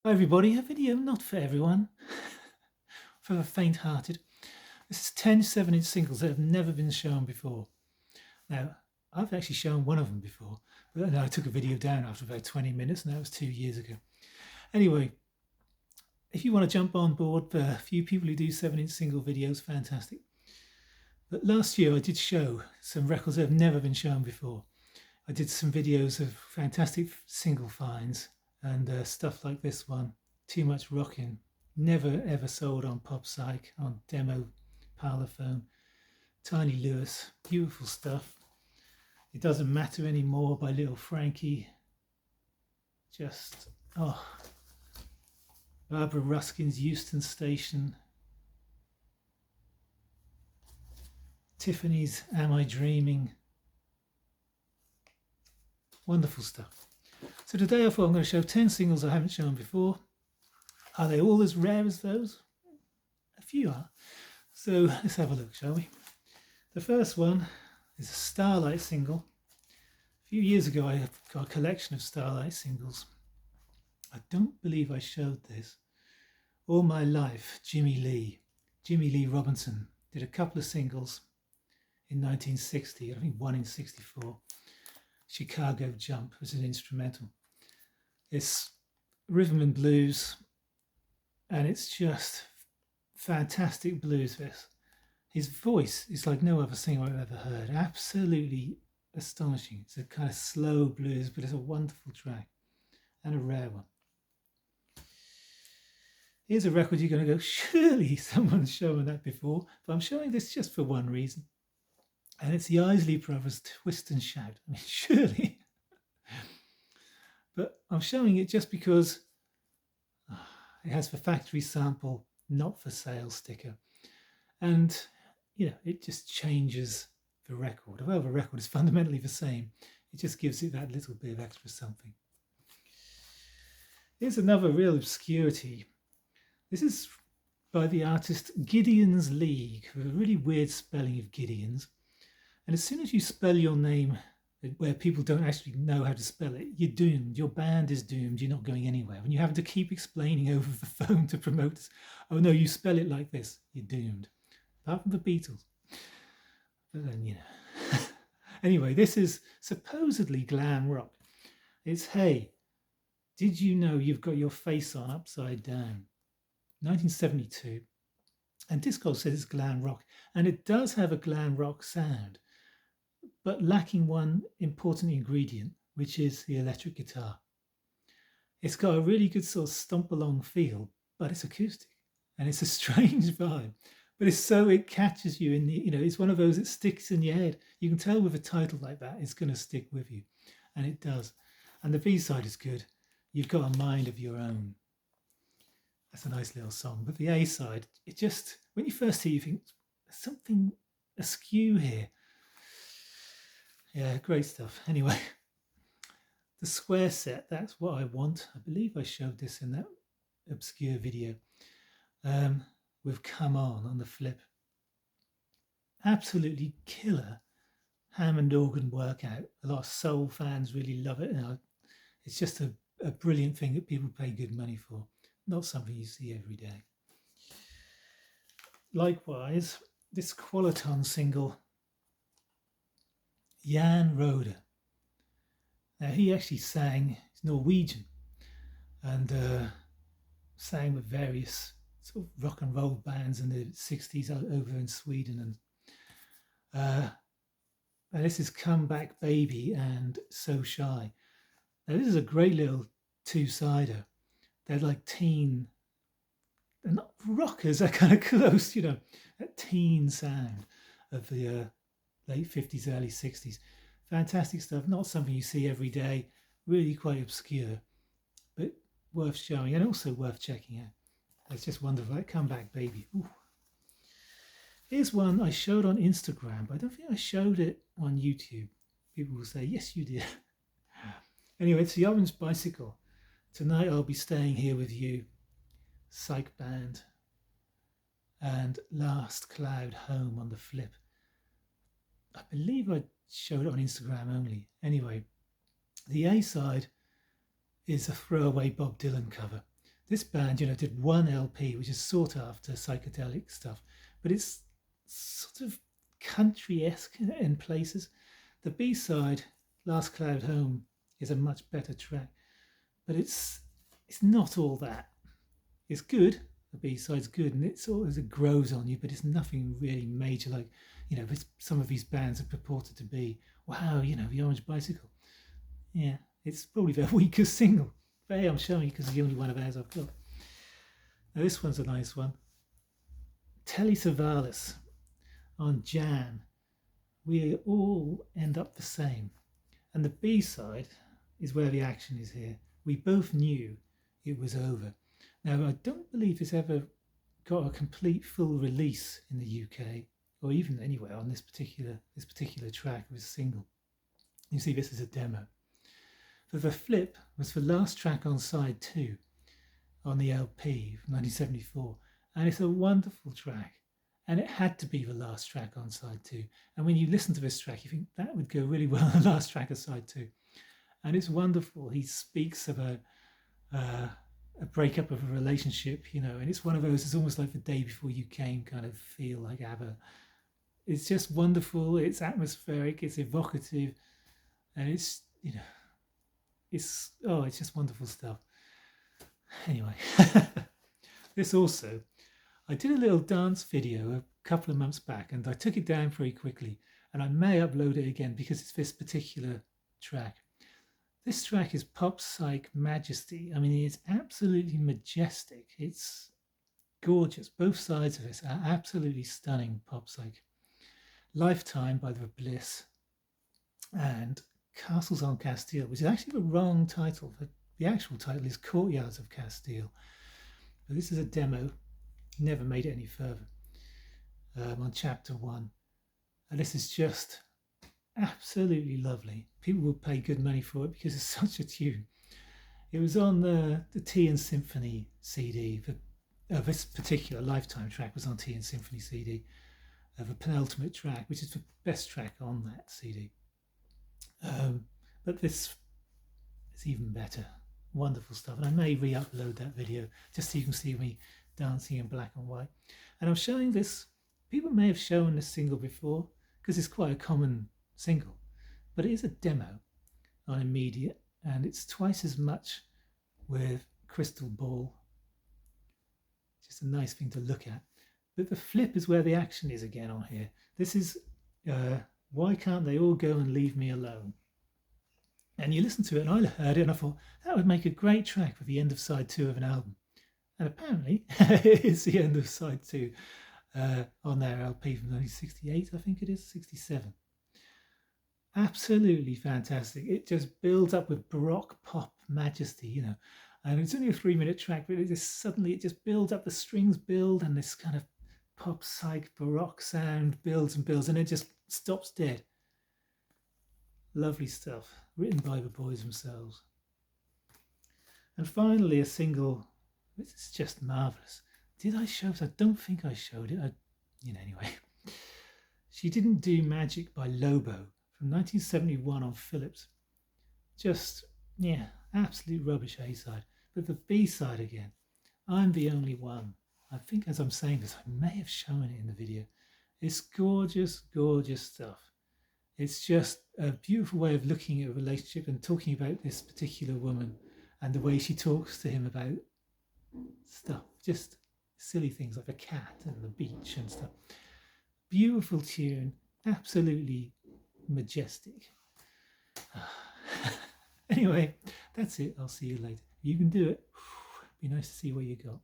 Hi everybody, a video not for everyone, for the faint-hearted. This is 10 7-inch singles that have never been shown before. Now, I've actually shown one of them before, but then I took a video down after about 20 minutes, and that was 2 years ago. Anyway, if you want to jump on board, for a few people who do 7-inch single videos, fantastic. But last year I did show some records that have never been shown before. I did some videos of fantastic single finds and stuff like this one, Too Much Rockin', never ever sold on Pop Psych, on demo Parlophone, Tiny Lewis, beautiful stuff. It Doesn't Matter Anymore by Little Frankie, just, oh, Barbara Ruskin's Euston Station, Tiffany's Am I Dreaming, wonderful stuff. So today I thought I'm going to show 10 singles I haven't shown before. Are they all as rare as those? A few are. So let's have a look, shall we? The first one is a Starlight single. A few years ago I got a collection of Starlight singles. I don't believe I showed this. All My Life, Jimmy Lee Robinson did a couple of singles in 1960, I think one in 64. Chicago Jump was an instrumental. It's rhythm and blues, and it's just fantastic blues. His voice is like no other singer I've ever heard. Absolutely astonishing. It's a kind of slow blues, but it's a wonderful track and a rare one. Here's a record you're going to go, surely someone's shown that before, but I'm showing this just for one reason. And it's the Eely Provers, Twist and Shout. I mean, surely. But I'm showing it just because it has the factory sample, not for sale sticker. And, it just changes the record. Although the record is fundamentally the same, it just gives it that little bit of extra something. Here's another real obscurity. This is by the artist Gideon's League, with a really weird spelling of Gideon's. And as soon as you spell your name where people don't actually know how to spell it, you're doomed. Your band is doomed. You're not going anywhere. When you have to keep explaining over the phone to promoters, oh no, you spell it like this, you're doomed. Apart from the Beatles. But then, Anyway, this is supposedly glam rock. It's, hey, did you know you've got your face on upside down? 1972. And Discog says it's glam rock. And it does have a glam rock sound, but lacking one important ingredient, which is the electric guitar. It's got a really good sort of stomp along feel, but it's acoustic and it's a strange vibe. But it catches you in the, it's one of those that sticks in your head. You can tell with a title like that, it's going to stick with you. And it does. And the B-side is good. You've Got a Mind of Your Own. That's a nice little song. But the A-side, it just, when you first hear it, you think, there's something askew here. Yeah, great stuff. Anyway, the square set, that's what I want. I believe I showed this in that obscure video with Come On the flip. Absolutely killer Hammond organ workout. A lot of soul fans really love it. It's just a brilliant thing that people pay good money for. Not something you see every day. Likewise, this Qualiton single, Jan Roda. Now he actually sang, he's Norwegian, and sang with various sort of rock and roll bands in the 60s over in Sweden. And this is Come Back Baby and So Shy. Now this is a great little two-sider. They're like teen, they're not rockers, they're kind of close, that teen sound of the late 50s, early 60s. Fantastic stuff, not something you see every day, really quite obscure, but worth showing and also worth checking out. It's just wonderful, like Come Back Baby. Ooh. Here's one I showed on Instagram, but I don't think I showed it on YouTube. People will say, yes, you did. Anyway, it's the Orange Bicycle. Tonight I'll be staying here with you. Psych Band. And Last Cloud Home on the flip. I believe I showed it on Instagram only. Anyway, the A-side is a throwaway Bob Dylan cover. This band, did one LP, which is sought after psychedelic stuff, but it's sort of country-esque in places. The B-side, Last Cloud Home, is a much better track, but it's not all that. It's good. The B-side's good, and it's all as it grows on you, but it's nothing really major like, some of these bands are purported to be. Wow, the Orange Bicycle. Yeah, it's probably their weakest single. But hey, I'm showing you because it's the only one of theirs I've got. Now this one's a nice one. Telly Suralis on Jan. We all end up the same. And the B-side is where the action is here. We both knew it was over. Now, I don't believe it's ever got a complete full release in the UK or even anywhere on this particular track. It was a single. You see, this is a demo. But the flip was the last track on side 2 on the LP from 1974, and it's a wonderful track. And it had to be the last track on side 2. And when you listen to this track, you think that would go really well on the last track of side 2. And it's wonderful. He speaks of a breakup of a relationship, and it's one of those, it's almost like the day before you came kind of feel like ABBA. It's just wonderful. It's atmospheric. It's evocative. And it's, it's just wonderful stuff. Anyway, this also, I did a little dance video a couple of months back and I took it down very quickly, and I may upload it again because it's this particular track. This track is Pop Psych Majesty. I mean, it's absolutely majestic. It's gorgeous. Both sides of it are absolutely stunning pop psych. Lifetime by the Bliss and Castles on Castile, which is actually the wrong title. The actual title is Courtyards of Castile. But this is a demo. Never made it any further. On chapter 1. And this is just absolutely lovely. People will pay good money for it because it's such a tune. It was on the Tea and Symphony CD. This particular Lifetime track was on Tea and Symphony CD. The penultimate track, which is the best track on that CD. But this is even better. Wonderful stuff. And I may re-upload that video just so you can see me dancing in black and white. And I'm showing this. People may have shown this single before because it's quite a common single, but it is a demo on Immediate, and it's twice as much with Crystal Ball. Just a nice thing to look at. But the flip is where the action is again on here. This is Why Can't They All Go and Leave Me Alone? And you listen to it, and I heard it and I thought that would make a great track for the end of side 2 of an album. And apparently it's the end of side 2 on their LP from 1968, I think it is, 67. Absolutely fantastic. It just builds up with Baroque pop majesty, And it's only a 3-minute track, but it just builds up. The strings build, and this kind of pop psych Baroque sound builds and builds, and it just stops dead. Lovely stuff, written by the boys themselves. And finally, a single. This is just marvellous. Did I show it? I don't think I showed it. Anyway. She Didn't Do Magic by Lobo from 1971 on Philips. Just, absolute rubbish A-side. But the B-side again, I'm the Only One. I think as I'm saying this, I may have shown it in the video. It's gorgeous, gorgeous stuff. It's just a beautiful way of looking at a relationship and talking about this particular woman and the way she talks to him about stuff, just silly things like a cat and the beach and stuff. Beautiful tune, absolutely majestic. Anyway, that's it. I'll see you later. You can do it. Be nice to see what you got.